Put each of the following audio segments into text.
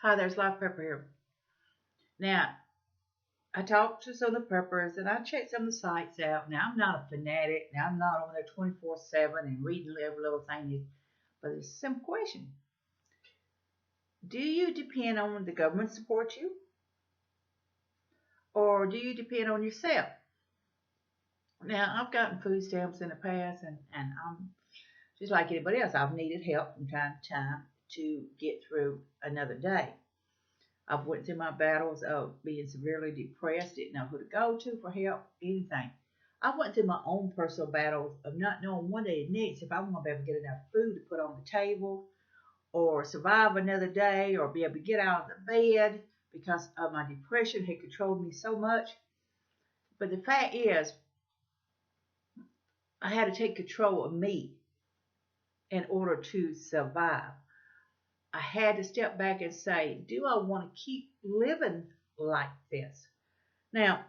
Hi, there's Life Prepper here. Now, I talked to some of the preppers and I checked some of the sites out. Now, I'm not a fanatic. Now, I'm not over there 24/7 and reading every little thing. But it's a simple question. Do you depend on the government to support you? Or do you depend on yourself? Now, I've gotten food stamps in the past and I'm just like anybody else. I've needed help from time to time to get through another day. I've went through my battles of being severely depressed, didn't know who to go to for help, anything. I went through my own personal battles of not knowing one day to next if I'm going to be able to get enough food to put on the table or survive another day or be able to get out of the bed because of my depression had controlled me so much. But the fact is, I had to take control of me in order to survive. I had to step back and say, do I want to keep living like this? Now,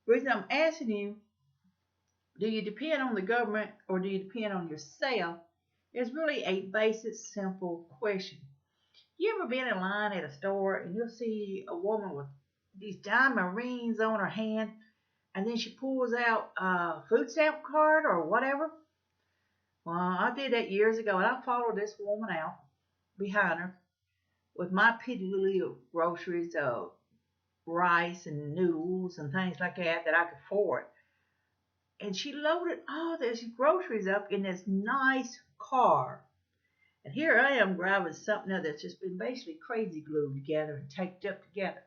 the reason I'm asking you, do you depend on the government or do you depend on yourself? Is really a basic, simple question. You ever been in line at a store and you'll see a woman with these diamond rings on her hand and then she pulls out a food stamp card or whatever? Well, I did that years ago and I followed this woman out behind her with my piddly little groceries, rice and noodles and things like that I could afford. And she loaded all these groceries up in this nice car. And here I am driving something that's just been basically crazy glued together and taped up together.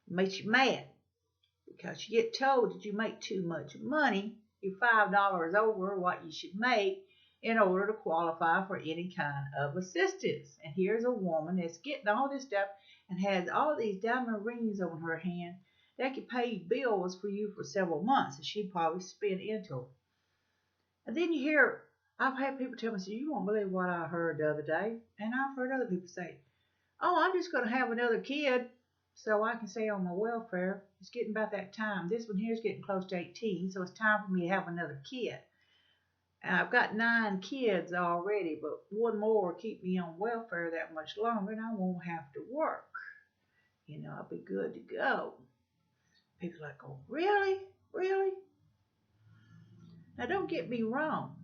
It makes you mad because you get told that you make too much money. You're $5 over what you should make in order to qualify for any kind of assistance. And here's a woman that's getting all this stuff and has all these diamond rings on her hand that could pay bills for you for several months, and she'd probably spend into it. And then you hear, I've had people tell me, so you won't believe what I heard the other day. And I've heard other people say, oh, I'm just going to have another kid so I can stay on my welfare. It's getting about that time. This one here's getting close to 18, so it's time for me to have another kid. And I've got 9 kids already, but one more will keep me on welfare that much longer, and I won't have to work. I'll be good to go. People are like, oh, really? Really? Now, don't get me wrong.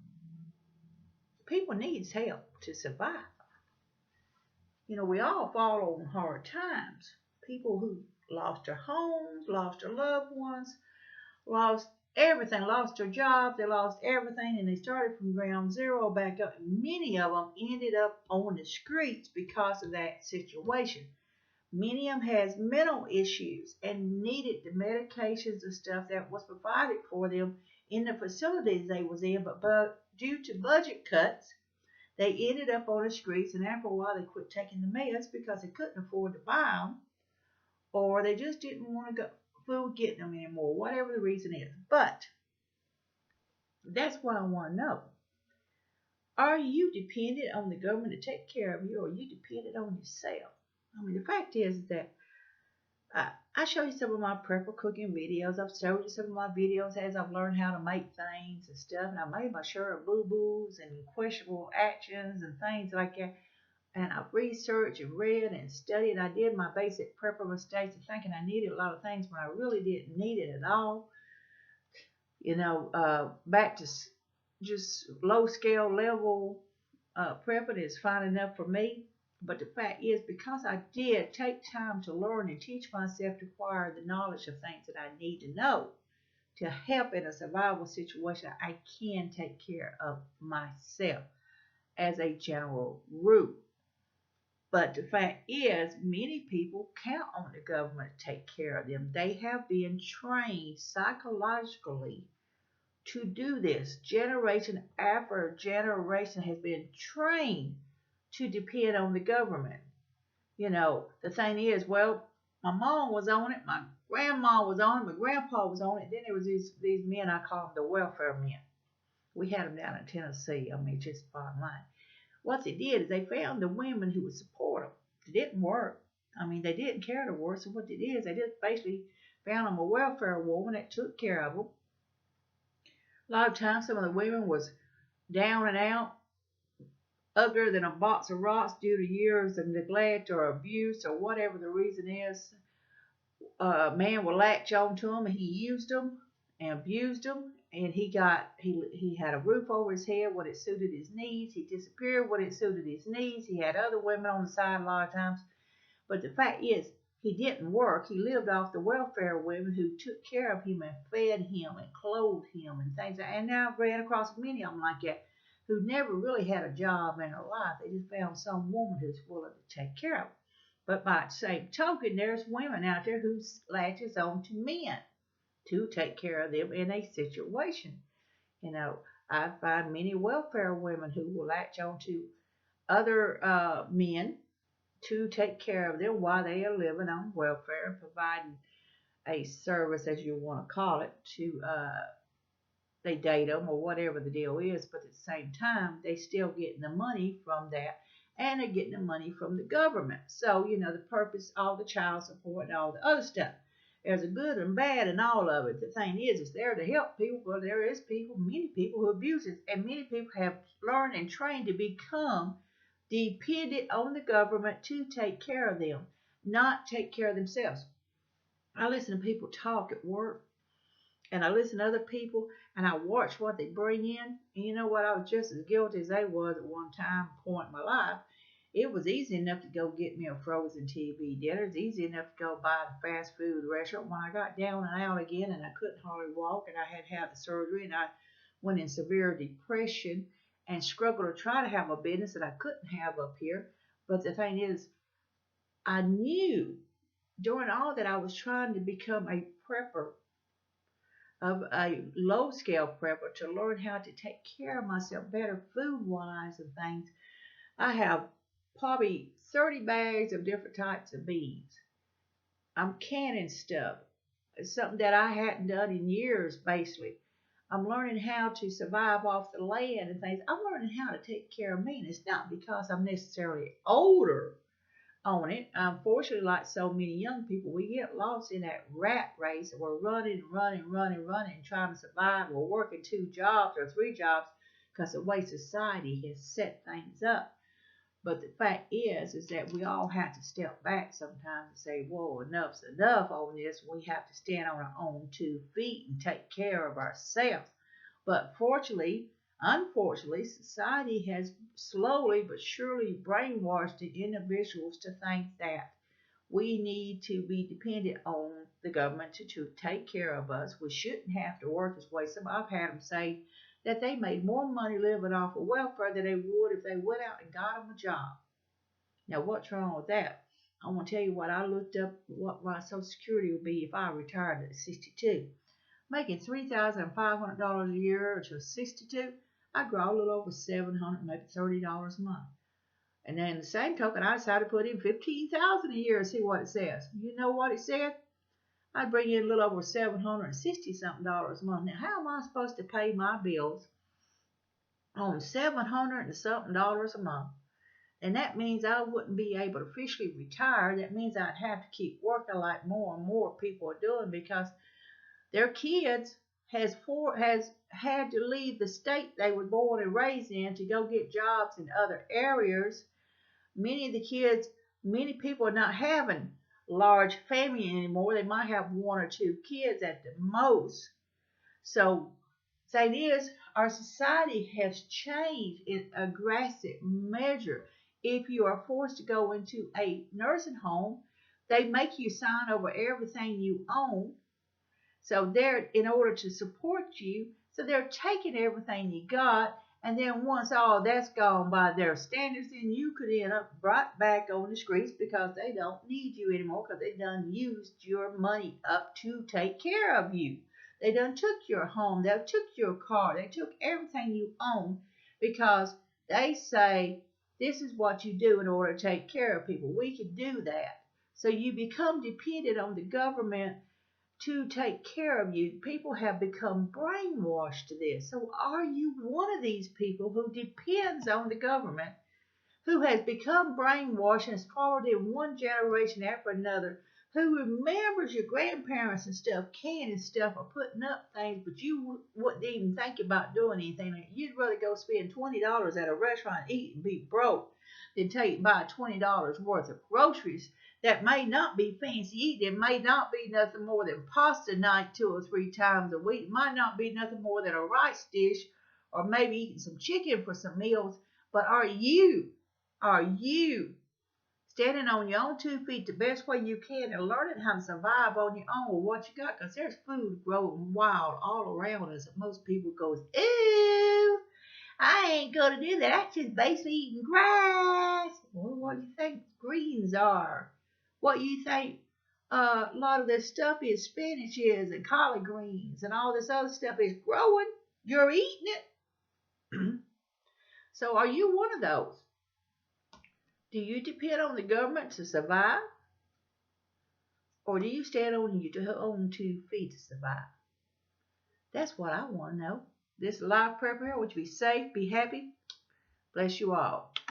People needs help to survive. We all fall on hard times. People who lost their homes, lost their loved ones, lost everything, lost their jobs, they lost everything, and they started from ground zero back up. And many of them ended up on the streets because of that situation. Many of them has mental issues and needed the medications and stuff that was provided for them in the facilities they was in, but due to budget cuts, they ended up on the streets, and after a while they quit taking the meds because they couldn't afford to buy them, or they just didn't want to go food getting them anymore, whatever the reason is. But that's what I want to know. Are you dependent on the government to take care of you, or are you dependent on yourself? The fact is that I show you some of my prepper cooking videos. I've showed you some of my videos as I've learned how to make things and stuff. And I made my share of boo-boos and questionable actions and things like that. And I've researched and read and studied. I did my basic prepper mistakes of thinking I needed a lot of things when I really didn't need it at all. Back to just low scale level prepping is fine enough for me. But the fact is, because I did take time to learn and teach myself to acquire the knowledge of things that I need to know to help in a survival situation, I can take care of myself as a general rule. But the fact is, many people count on the government to take care of them. They have been trained psychologically to do this. Generation after generation has been trained to depend on the government. The thing is, well, my mom was on it, my grandma was on it, my grandpa was on it. Then there was these men, I call them the welfare men. We had them down in Tennessee. Just bottom line. What they did is they found the women who would support them. It didn't work. They didn't care to work. So what they did is they just basically found them a welfare woman that took care of them. A lot of times some of the women was down and out, uglier than a box of rocks due to years of neglect or abuse or whatever the reason is. A man will latch on to him, and he used them and abused them, and he had a roof over his head when it suited his needs. He disappeared when it suited his needs. He had other women on the side a lot of times. But the fact is, he didn't work. He lived off the welfare of women who took care of him and fed him and clothed him and things. And now I've ran across many of them like that who never really had a job in their life. They just found some woman who's willing to take care of them. But by the same token, there's women out there who latches on to men to take care of them in a situation. You know, I find many welfare women who will latch on to other men to take care of them while they are living on welfare and providing a service, as you want to call it, to they date them or whatever the deal is. But at the same time, they still getting the money from that, and they're getting the money from the government. So the purpose, all the child support and all the other stuff. There's a good and bad in all of it. The thing is, it's there to help people, but there is many people who abuse it, and many people have learned and trained to become dependent on the government to take care of them, not take care of themselves. I listen to people talk at work, and I listen to other people, and I watch what they bring in. And you know what? I was just as guilty as they was at one time point in my life. It was easy enough to go get me a frozen TV dinner. It's easy enough to go buy the fast food restaurant. When I got down and out again, and I couldn't hardly walk, and I had to have the surgery, and I went in severe depression and struggled to try to have a business that I couldn't have up here. But the thing is, I knew during all that I was trying to become a prepper, of a low scale prepper, to learn how to take care of myself better food wise and things. I have probably 30 bags of different types of beans. I'm canning stuff. It's something that I hadn't done in years, basically. I'm learning how to survive off the land and things. I'm learning how to take care of me. And it's not because I'm necessarily older on it. Unfortunately, like so many young people, we get lost in that rat race, and we're running, trying to survive. We're working 2 jobs or 3 jobs because the way society has set things up. But the fact is that we all have to step back sometimes and say, whoa, enough's enough on this. We have to stand on our own 2 feet and take care of ourselves. But unfortunately, society has slowly but surely brainwashed the individuals to think that we need to be dependent on the government to take care of us. We shouldn't have to work this way. I've had them say that they made more money living off of welfare than they would if they went out and got them a job. Now, what's wrong with that? I want to tell you what I looked up, what my Social Security would be if I retired at 62. Making $3,500 a year to 62, I grow a little over $700, maybe $30 a month. And then the same token, I decided to put in $15,000 a year and see what it says. You know what it said? I'd bring in a little over $760 something a month. Now, how am I supposed to pay my bills on $700 and something a month? And that means I wouldn't be able to officially retire. That means I'd have to keep working like more and more people are doing, because their kids has had to leave the state they were born and raised in to go get jobs in other areas. Many people are not having large family anymore. They might have 1 or 2 kids at the most. So, thing is, our society has changed in a drastic measure. If you are forced to go into a nursing home, they make you sign over everything you own. So they're, in order to support you, so they're taking everything you got, and then once all that's gone by their standards, then you could end up right back on the streets because they don't need you anymore, because they done used your money up to take care of you. They done took your home, they took your car, they took everything you own, because they say this is what you do in order to take care of people. We can do that. So you become dependent on the government to take care of you. People have become brainwashed to this. So are you one of these people who depends on the government, who has become brainwashed and has followed in one generation after another, who remembers your grandparents and stuff, canning stuff or putting up things, but you wouldn't even think about doing anything. Like, you'd rather go spend $20 at a restaurant and eat and be broke than take buy $20 worth of groceries that may not be fancy eating. It may not be nothing more than pasta night 2 or 3 times a week. It might not be nothing more than a rice dish or maybe eating some chicken for some meals. But are you standing on your own 2 feet the best way you can and learning how to survive on your own with what you got? Because there's food growing wild all around us. And most people goes, ew, I ain't going to do that. That's just basically eating grass. Well, what do you think greens are? What do you think a lot of this stuff is? Spinach is and collard greens and all this other stuff is growing. You're eating it. So are you one of those? Do you depend on the government to survive? Or do you stand on your own 2 feet to survive? That's what I want to know. This life prep here, would you be safe, be happy? Bless you all.